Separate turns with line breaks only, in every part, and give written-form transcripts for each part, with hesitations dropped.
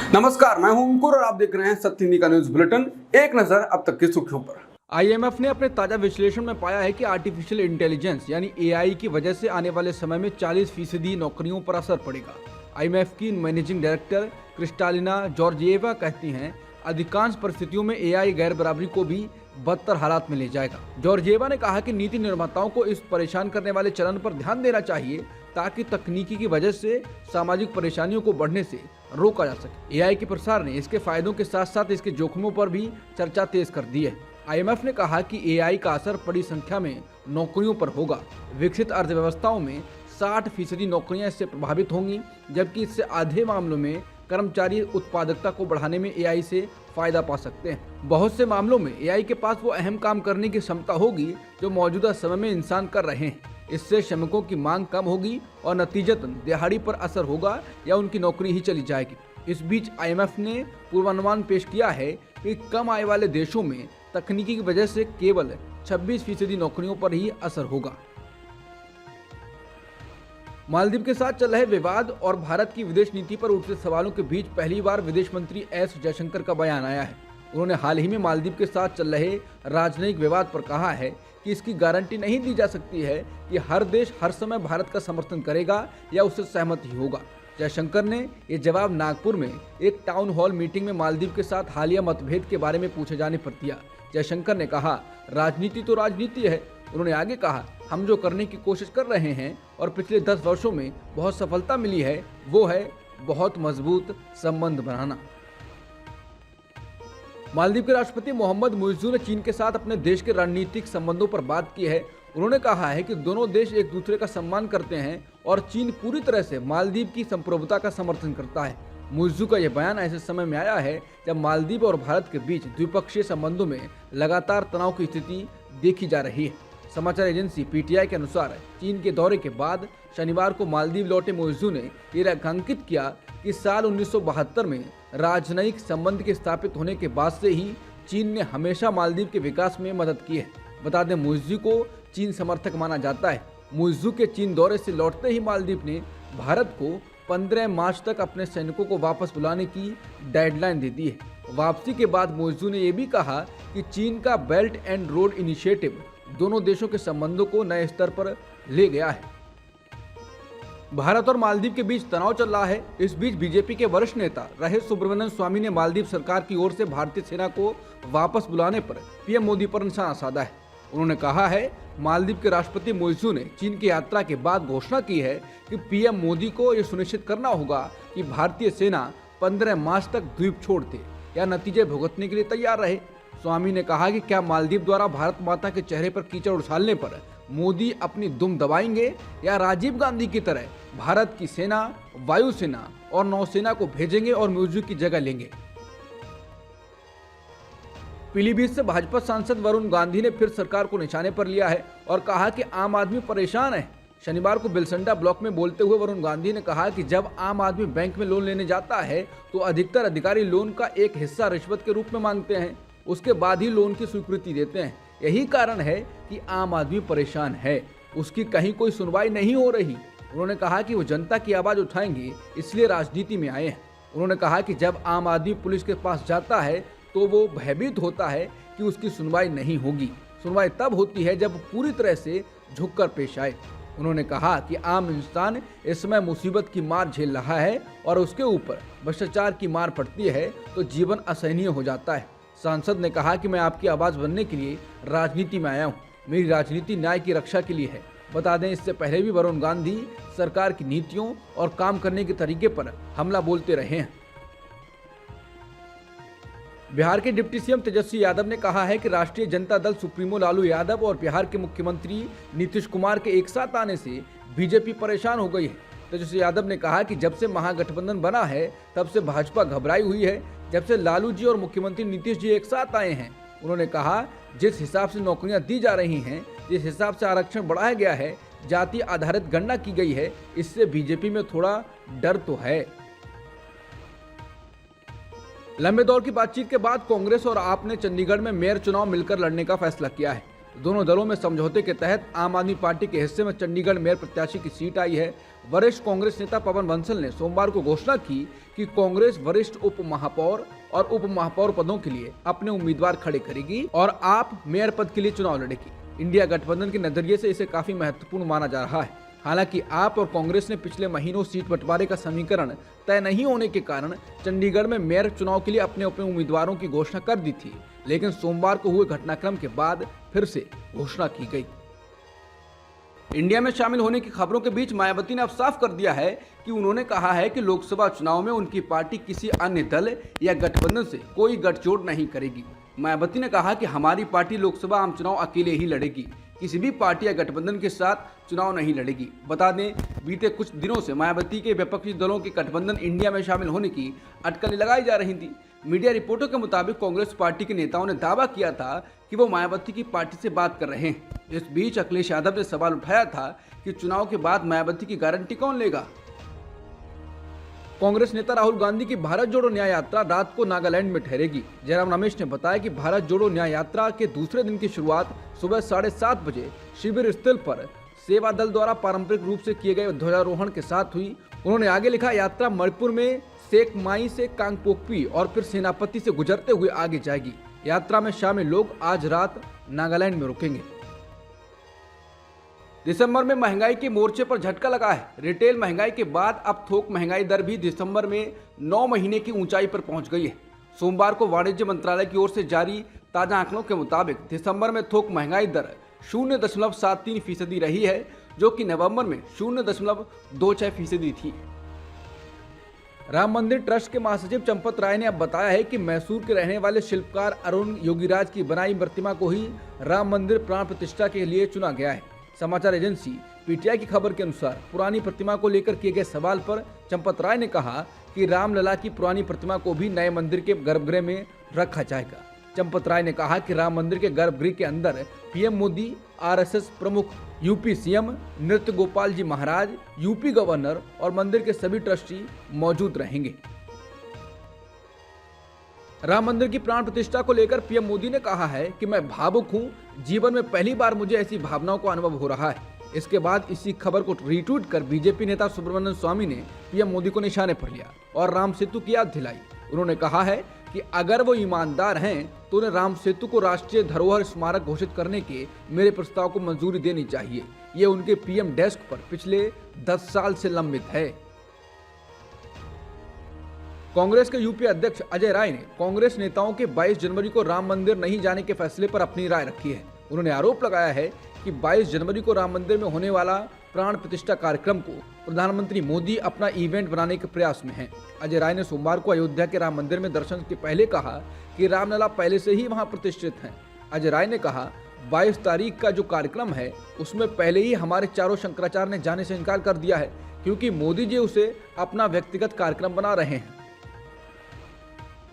नमस्कार, मैं हूं अंकुर और आप देख रहे हैं सत्य हिंदी का न्यूज बुलेटिन। एक नजर अब तक की सुर्खियों पर।
आईएमएफ ने अपने ताजा विश्लेषण में पाया है कि आर्टिफिशियल इंटेलिजेंस यानी एआई की वजह से आने वाले समय में 40% नौकरियों पर असर पड़ेगा। आईएमएफ की मैनेजिंग डायरेक्टर क्रिस्टालिना जॉर्जिएवा कहती हैं, अधिकांश परिस्थितियों में एआई गैर बराबरी को भी बदतर हालात में ले जाएगा। जॉर्जिएवा ने कहा कि नीति निर्माताओं को इस परेशान करने वाले चलन पर ध्यान देना चाहिए ताकि तकनीकी की वजह से सामाजिक परेशानियों को बढ़ने से रोका जा सके। एआई के प्रसार ने इसके फायदों के साथ साथ इसके जोखिमों पर भी चर्चा तेज कर दी है। आईएमएफ ने कहा कि एआई का असर बड़ी संख्या में नौकरियों पर होगा। विकसित अर्थव्यवस्थाओं में 60% नौकरियां इससे प्रभावित होंगी, जबकि इससे आधे मामलों में कर्मचारी उत्पादकता को बढ़ाने में एआई से फायदा पा सकते हैं। बहुत से मामलों में एआई के पास वो अहम काम करने की क्षमता होगी जो मौजूदा समय में इंसान कर रहे हैं। इससे श्रमिकों की मांग कम होगी और नतीजतन दिहाड़ी पर असर होगा या उनकी नौकरी ही चली जाएगी। इस बीच आईएमएफ ने पूर्वानुमान पेश किया है कि कम आय वाले देशों में तकनीकी की वजह से केवल 26% नौकरियों पर ही असर होगा। मालदीव के साथ चल रहे विवाद और भारत की विदेश नीति पर उठते सवालों के बीच पहली बार विदेश मंत्री एस जयशंकर का बयान आया है। उन्होंने हाल ही में मालदीव के साथ चल रहे राजनयिक विवाद पर कहा है कि इसकी गारंटी नहीं दी जा सकती है कि हर देश हर समय भारत का समर्थन करेगा या उससे सहमत ही होगा। जयशंकर ने ये जवाब नागपुर में एक टाउन हॉल मीटिंग में मालदीव के साथ हालिया मतभेद के बारे में पूछे जाने पर दिया। जयशंकर ने कहा, राजनीति तो राजनीति है। उन्होंने आगे कहा, हम जो करने की कोशिश कर रहे हैं और पिछले 10 वर्षों में बहुत सफलता मिली है वो है बहुत मजबूत संबंध बनाना। मालदीव के राष्ट्रपति मोहम्मद मुइज्जू ने चीन के साथ अपने देश के रणनीतिक संबंधों पर बात की है। उन्होंने कहा है कि दोनों देश एक दूसरे का सम्मान करते हैं और चीन पूरी तरह से मालदीव की संप्रभुता का समर्थन करता है। मुइज्जू का यह बयान ऐसे समय में आया है जब मालदीव और भारत के बीच द्विपक्षीय संबंधों में लगातार तनाव की स्थिति देखी जा रही है। समाचार एजेंसी पीटीआई के अनुसार चीन के दौरे के बाद शनिवार को मालदीव लौटे मुइज्जू ने ये रेखांकित किया कि साल 1972 में राजनयिक संबंध के स्थापित होने के बाद से ही चीन ने हमेशा मालदीव के विकास में मदद की है। बता दें, मुइज्जू को चीन समर्थक माना जाता है। मुइज्जू के चीन दौरे से लौटते ही मालदीव ने भारत को 15 मार्च तक अपने सैनिकों को वापस बुलाने की डेडलाइन दे दी है। वापसी के बाद मुइज्जू ने यह भी कहा कि चीन का बेल्ट एंड रोड इनिशिएटिव दोनों देशों के संबंधों को नए स्तर पर ले गया है। भारत और मालदीव के बीच तनाव चल रहा है। इस बीच बीजेपी के वरिष्ठ नेता रहे सुब्रमण्यम स्वामी ने मालदीव सरकार की ओर से भारतीय सेना को वापस बुलाने पर पीएम मोदी पर निशाना साधा है। उन्होंने कहा है, मालदीव के राष्ट्रपति मुइज्जू ने चीन की यात्रा के बाद घोषणा की है कि पीएम मोदी को यह सुनिश्चित करना होगा कि भारतीय सेना 15 मार्च तक द्वीप छोड़ दे या नतीजे भुगतने के लिए तैयार रहे। स्वामी ने कहा कि क्या मालदीव द्वारा भारत माता के चेहरे पर कीचड़ उछालने पर मोदी अपनी दुम दबाएंगे या राजीव गांधी की तरह भारत की सेना, वायुसेना और नौसेना को भेजेंगे और मुइज्जू की जगह लेंगे। पीलीभीत से भाजपा सांसद वरुण गांधी ने फिर सरकार को निशाने पर लिया है और कहा कि आम आदमी परेशान है। शनिवार को बिलसंडा ब्लॉक में बोलते हुए वरुण गांधी ने कहा कि जब आम आदमी बैंक में लोन लेने जाता है तो अधिकतर अधिकारी लोन का एक हिस्सा रिश्वत के रूप में मांगते हैं, उसके बाद ही लोन की स्वीकृति देते हैं। यही कारण है कि आम आदमी परेशान है, उसकी कहीं कोई सुनवाई नहीं हो रही। उन्होंने कहा कि वो जनता की आवाज उठाएंगे, इसलिए राजनीति में आए हैं। उन्होंने कहा कि जब आम आदमी पुलिस के पास जाता है तो वो भयभीत होता है कि उसकी सुनवाई नहीं होगी। सुनवाई तब होती है जब पूरी तरह से झुककर पेश आए। उन्होंने कहा कि आम इंसान इस समय मुसीबत की मार झेल रहा है और उसके ऊपर भ्रष्टाचार की मार पड़ती है तो जीवन असहनीय हो जाता है। सांसद ने कहा कि मैं आपकी आवाज़ बनने के लिए राजनीति में आया हूँ। मेरी राजनीति न्याय की रक्षा के लिए है। बता दें, इससे पहले भी वरुण गांधी सरकार की नीतियों और काम करने के तरीके पर हमला बोलते रहे हैं। बिहार के डिप्टी सीएम तेजस्वी यादव ने कहा है कि राष्ट्रीय जनता दल सुप्रीमो लालू यादव और बिहार के मुख्यमंत्री नीतीश कुमार के एक साथ आने से बीजेपी परेशान हो गई है। तेजस्वी यादव ने कहा कि जब से महागठबंधन बना है तब से भाजपा घबराई हुई है, जब से लालू जी और मुख्यमंत्री नीतीश जी एक साथ आए हैं। उन्होंने कहा, जिस हिसाब से नौकरियां दी जा रही हैं, जिस हिसाब से आरक्षण बढ़ाया गया है, जाति आधारित गणना की गई है, इससे बीजेपी में थोड़ा डर तो है। लंबे दौर की बातचीत के बाद कांग्रेस और आप ने चंडीगढ़ में मेयर चुनाव मिलकर लड़ने का फैसला किया है। दोनों दलों में समझौते के तहत आम आदमी पार्टी के हिस्से में चंडीगढ़ मेयर प्रत्याशी की सीट आई है। वरिष्ठ कांग्रेस नेता पवन बंसल ने सोमवार को घोषणा की कि कांग्रेस वरिष्ठ उप महापौर और उप महापौर पदों के लिए अपने उम्मीदवार खड़े करेगी और आप मेयर पद के लिए चुनाव लड़ेगी। इंडिया गठबंधन के नजरिए से इसे काफी महत्वपूर्ण माना जा रहा है। हालांकि आप और कांग्रेस ने पिछले महीनों सीट बंटवारे का समीकरण तय नहीं होने के कारण चंडीगढ़ में मेयर चुनाव के लिए अपने उम्मीदवारों की घोषणा कर दी थी, लेकिन सोमवार को हुए घटनाक्रम के बाद फिर से घोषणा की गई। इंडिया में शामिल होने की खबरों के बीच मायावती ने अब साफ कर दिया है कि उन्होंने कहा है कि लोकसभा चुनाव में उनकी पार्टी किसी अन्य दल या गठबंधन से कोई गठजोड़ नहीं करेगी। मायावती ने कहा कि हमारी पार्टी लोकसभा आम चुनाव अकेले ही लड़ेगी, किसी भी पार्टी या गठबंधन के साथ चुनाव नहीं लड़ेगी। बता दें, बीते कुछ दिनों से मायावती के विपक्षी दलों के गठबंधन इंडिया में शामिल होने की अटकलें लगाई जा रही थी। मीडिया रिपोर्टों के मुताबिक कांग्रेस पार्टी के नेताओं ने दावा किया था कि वो मायावती की पार्टी से बात कर रहे हैं। इस बीच अखिलेश यादव ने सवाल उठाया था कि चुनाव के बाद मायावती की गारंटी कौन लेगा। कांग्रेस नेता राहुल गांधी की भारत जोड़ो न्याय यात्रा रात को नागालैंड में ठहरेगी। जयराम रमेश ने बताया कि भारत जोड़ो न्याय यात्रा के दूसरे दिन की शुरुआत सुबह 7:30 बजे शिविर स्थल पर सेवा दल द्वारा पारंपरिक रूप से किए गए ध्वजारोहण के साथ हुई। उन्होंने आगे लिखा, यात्रा मणिपुर में सेकमाई से कांगपोकपी और फिर सेनापति से गुजरते हुए आगे जाएगी। यात्रा में शामिल लोग आज रात नागालैंड में रुकेंगे। दिसंबर में महंगाई के मोर्चे पर झटका लगा है। रिटेल महंगाई के बाद अब थोक महंगाई दर भी दिसंबर में 9 महीने की ऊंचाई पर पहुंच गई है। सोमवार को वाणिज्य मंत्रालय की ओर से जारी ताजा आंकड़ों के मुताबिक दिसंबर में थोक महंगाई दर 0.73% रही है, जो कि नवंबर में 0.26% थी। राम मंदिर ट्रस्ट के महासचिव चंपत राय ने अब बताया है कि मैसूर के रहने वाले शिल्पकार अरुण योगीराज की बनाई प्रतिमा को ही राम मंदिर प्राण प्रतिष्ठा के लिए चुना गया है। समाचार एजेंसी पीटीआई की खबर के अनुसार पुरानी प्रतिमा को लेकर किए गए सवाल पर चंपत राय ने कहा कि रामलला की पुरानी प्रतिमा को भी नए मंदिर के गर्भगृह में रखा जाएगा। चंपत राय ने कहा कि राम मंदिर के गर्भगृह के अंदर पीएम मोदी, आरएसएस प्रमुख, यूपी सीएम, नृत्य गोपाल जी महाराज, यूपी गवर्नर और मंदिर के सभी ट्रस्टी मौजूद रहेंगे। राम मंदिर की प्राण प्रतिष्ठा को लेकर पीएम मोदी ने कहा है कि मैं भावुक हूं, जीवन में पहली बार मुझे ऐसी भावनाओं का अनुभव हो रहा है। इसके बाद इसी खबर को रीट्वीट कर बीजेपी नेता सुब्रमण्यम स्वामी ने पीएम मोदी को निशाने पर लिया और राम सेतु की याद दिलाई। उन्होंने कहा है कि अगर वो ईमानदार हैं तो उन्हें राम सेतु को राष्ट्रीय धरोहर स्मारक घोषित करने के मेरे प्रस्ताव को मंजूरी देनी चाहिए। ये उनके पीएम डेस्क पर पिछले 10 साल से लंबित है। कांग्रेस के यूपी अध्यक्ष अजय राय ने कांग्रेस नेताओं के 22 जनवरी को राम मंदिर नहीं जाने के फैसले पर अपनी राय रखी है। उन्होंने आरोप लगाया है कि 22 जनवरी को राम मंदिर में होने वाला प्राण प्रतिष्ठा कार्यक्रम को प्रधानमंत्री मोदी अपना इवेंट बनाने के प्रयास में हैं। अजय राय ने सोमवार को अयोध्या के राम मंदिर में दर्शन के पहले कहा कि रामलला पहले से ही वहां प्रतिष्ठित हैं। अजय राय ने कहा, 22 तारीख का जो कार्यक्रम है उसमें पहले ही हमारे चारों शंकराचार्य ने जाने से इनकार कर दिया है, क्योंकि मोदी जी उसे अपना व्यक्तिगत कार्यक्रम बना रहे हैं।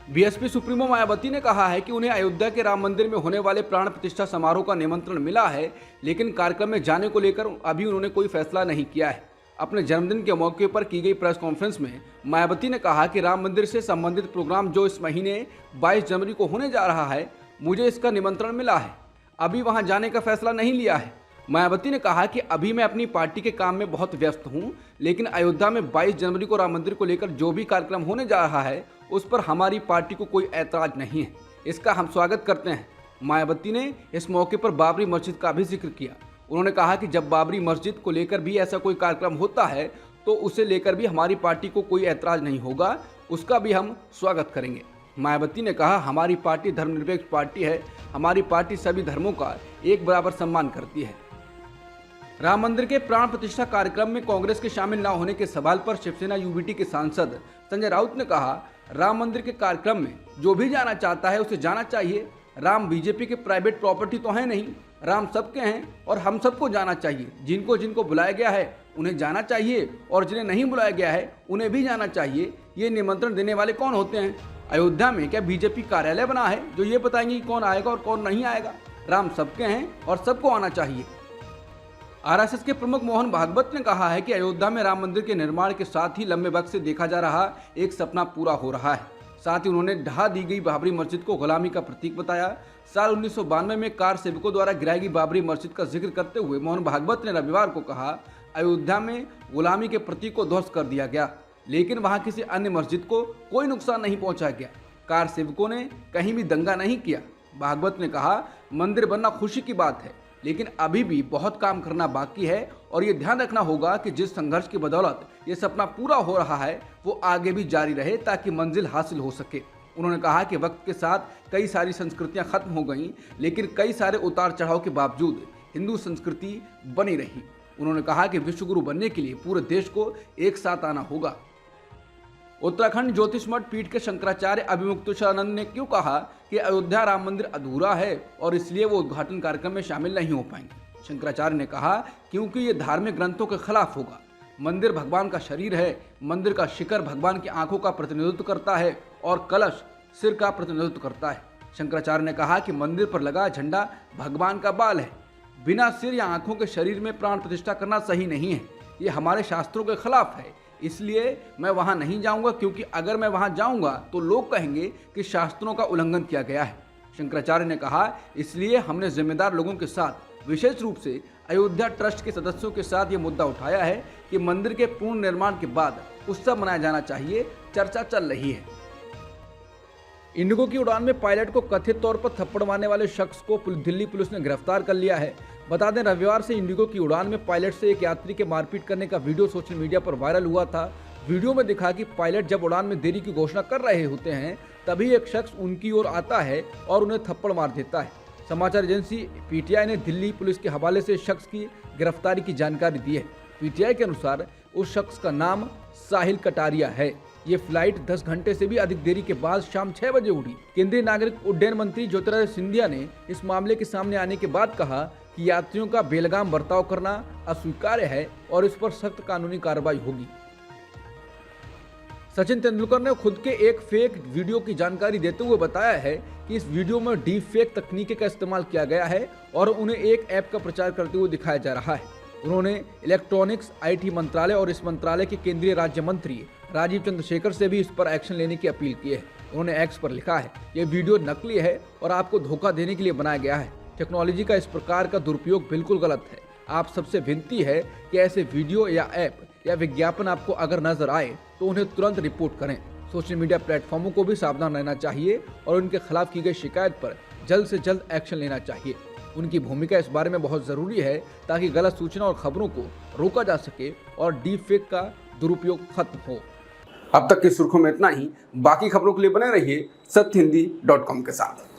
बीएसपी सुप्रीमो मायावती ने कहा है कि उन्हें अयोध्या के राम मंदिर में होने वाले प्राण प्रतिष्ठा समारोह का निमंत्रण मिला है, लेकिन कार्यक्रम में जाने को लेकर अभी उन्होंने कोई फैसला नहीं किया है। अपने जन्मदिन के मौके पर की गई प्रेस कॉन्फ्रेंस में मायावती ने कहा कि राम मंदिर से संबंधित प्रोग्राम जो इस महीने 22 जनवरी को होने जा रहा है, मुझे इसका निमंत्रण मिला है, अभी वहां जाने का फैसला नहीं लिया है। मायावती ने कहा कि अभी मैं अपनी पार्टी के काम में बहुत व्यस्त हूं, लेकिन अयोध्या में 22 जनवरी को राम मंदिर को लेकर जो भी कार्यक्रम होने जा रहा है उस पर हमारी पार्टी को कोई ऐतराज नहीं है, इसका हम स्वागत करते हैं। मायावती ने इस मौके पर बाबरी मस्जिद का भी जिक्र किया। उन्होंने कहा कि जब बाबरी मस्जिद को लेकर भी ऐसा कोई कार्यक्रम होता है तो उसे लेकर भी हमारी पार्टी को कोई ऐतराज नहीं होगा, उसका भी हम स्वागत करेंगे। मायावती ने कहा, हमारी पार्टी धर्मनिरपेक्ष पार्टी है, हमारी पार्टी सभी धर्मों का एक बराबर सम्मान करती है। राम मंदिर के प्राण प्रतिष्ठा कार्यक्रम में कांग्रेस के शामिल न होने के सवाल पर शिवसेना यूबीटी के सांसद संजय राउत ने कहा, राम मंदिर के कार्यक्रम में जो भी जाना चाहता है उसे जाना चाहिए। राम बीजेपी के प्राइवेट प्रॉपर्टी तो है नहीं, राम सबके हैं और हम सबको जाना चाहिए। जिनको जिनको बुलाया गया है उन्हें जाना चाहिए और जिन्हें नहीं बुलाया गया है उन्हें भी जाना चाहिए। ये निमंत्रण देने वाले कौन होते हैं? अयोध्या में क्या बीजेपी कार्यालय बना है जो ये बताएंगे कि कौन आएगा और कौन नहीं आएगा? राम सबके हैं और सबको आना चाहिए। आरएसएस के प्रमुख मोहन भागवत ने कहा है कि अयोध्या में राम मंदिर के निर्माण के साथ ही लंबे वक्त से देखा जा रहा एक सपना पूरा हो रहा है। साथ ही उन्होंने ढहा दी गई बाबरी मस्जिद को गुलामी का प्रतीक बताया। साल 1992 में कार सेवकों द्वारा गिराई गई बाबरी मस्जिद का जिक्र करते हुए मोहन भागवत ने रविवार को कहा, अयोध्या में गुलामी के प्रतीक को ध्वस्त कर दिया गया, लेकिन वहां किसी अन्य मस्जिद को कोई नुकसान नहीं पहुंचाया गया। कार सेवकों ने कहीं भी दंगा नहीं किया। भागवत ने कहा, मंदिर बनना खुशी की बात है, लेकिन अभी भी बहुत काम करना बाकी है और ये ध्यान रखना होगा कि जिस संघर्ष की बदौलत ये सपना पूरा हो रहा है वो आगे भी जारी रहे ताकि मंजिल हासिल हो सके। उन्होंने कहा कि वक्त के साथ कई सारी संस्कृतियां खत्म हो गईं, लेकिन कई सारे उतार चढ़ाव के बावजूद हिंदू संस्कृति बनी रही। उन्होंने कहा कि विश्वगुरु बनने के लिए पूरे देश को एक साथ आना होगा। उत्तराखंड ज्योतिष मठ पीठ के शंकराचार्य अभिमुक्तेश्वरानंद ने क्यों कहा कि अयोध्या राम मंदिर अधूरा है और इसलिए वो उद्घाटन कार्यक्रम में शामिल नहीं हो पाएंगे। शंकराचार्य ने कहा, क्योंकि ये धार्मिक ग्रंथों के खिलाफ होगा। मंदिर भगवान का शरीर है, मंदिर का शिखर भगवान की आंखों का प्रतिनिधित्व करता है और कलश सिर का प्रतिनिधित्व करता है। शंकराचार्य ने कहा कि मंदिर पर लगा झंडा भगवान का बाल है। बिना सिर या आंखों के शरीर में प्राण प्रतिष्ठा करना सही नहीं है, ये हमारे शास्त्रों के खिलाफ है। इसलिए मैं वहां नहीं जाऊंगा, क्योंकि अगर मैं वहां जाऊंगा तो लोग कहेंगे कि शास्त्रों का उल्लंघन किया गया है। शंकराचार्य ने कहा, इसलिए हमने जिम्मेदार लोगों के साथ, विशेष रूप से अयोध्या ट्रस्ट के सदस्यों के साथ ये मुद्दा उठाया है कि मंदिर के पूर्ण निर्माण के बाद उत्सव मनाया जाना चाहिए। चर्चा चल रही है। इंडिगो की उड़ान में पायलट को कथित तौर पर थप्पड़ मारने वाले शख्स को दिल्ली पुलिस ने गिरफ्तार कर लिया है। बता दें, रविवार से इंडिगो की उड़ान में पायलट से एक यात्री के मारपीट करने का वीडियो सोशल मीडिया पर वायरल हुआ था। वीडियो में दिखा कि पायलट जब उड़ान में देरी की घोषणा कर रहे होते हैं तभी एक शख्स उनकी ओर आता है और उन्हें थप्पड़ मार देता है। समाचार एजेंसी पीटीआई ने दिल्ली पुलिस के हवाले से शख्स की गिरफ्तारी की जानकारी दी है। पीटीआई के अनुसार उस शख्स का नाम साहिल कटारिया है। ये फ्लाइट 10 घंटे से भी अधिक देरी के बाद शाम 6 बजे उड़ी। केंद्रीय नागरिक उड्डयन मंत्री ज्योतिरादित्य सिंधिया ने इस मामले के सामने आने के बाद कहा कि यात्रियों का बेलगाम बर्ताव करना अस्वीकार्य है और इस पर सख्त कानूनी कार्रवाई होगी। सचिन तेंदुलकर ने खुद के एक फेक वीडियो की जानकारी देते हुए बताया है कि इस वीडियो में डीप फेक तकनीक का इस्तेमाल किया गया है और उन्हें एक ऐप का प्रचार करते हुए दिखाया जा रहा है। उन्होंने इलेक्ट्रॉनिक्स आईटी मंत्रालय और इस मंत्रालय के केंद्रीय राज्य मंत्री राजीव चंद्रशेखर से भी इस पर एक्शन लेने की अपील की है। उन्होंने एक्स पर लिखा है, ये वीडियो नकली है और आपको धोखा देने के लिए बनाया गया है। टेक्नोलॉजी का इस प्रकार का दुरुपयोग बिल्कुल गलत है। आप सबसे विनती है कि ऐसे वीडियो या ऐप या विज्ञापन आपको अगर नजर आए तो उन्हें तुरंत रिपोर्ट करें। सोशल मीडिया प्लेटफॉर्मों को भी सावधान रहना चाहिए और उनके खिलाफ की गई शिकायत पर जल्द से जल्द एक्शन लेना चाहिए। उनकी भूमिका इस बारे में बहुत जरूरी है ताकि गलत सूचना और खबरों को रोका जा सके और डीप फेक का दुरुपयोग खत्म हो।
अब तक की सुर्खियों में इतना ही। बाकी खबरों के लिए बने रहिए सत्यहिंदी.com के साथ।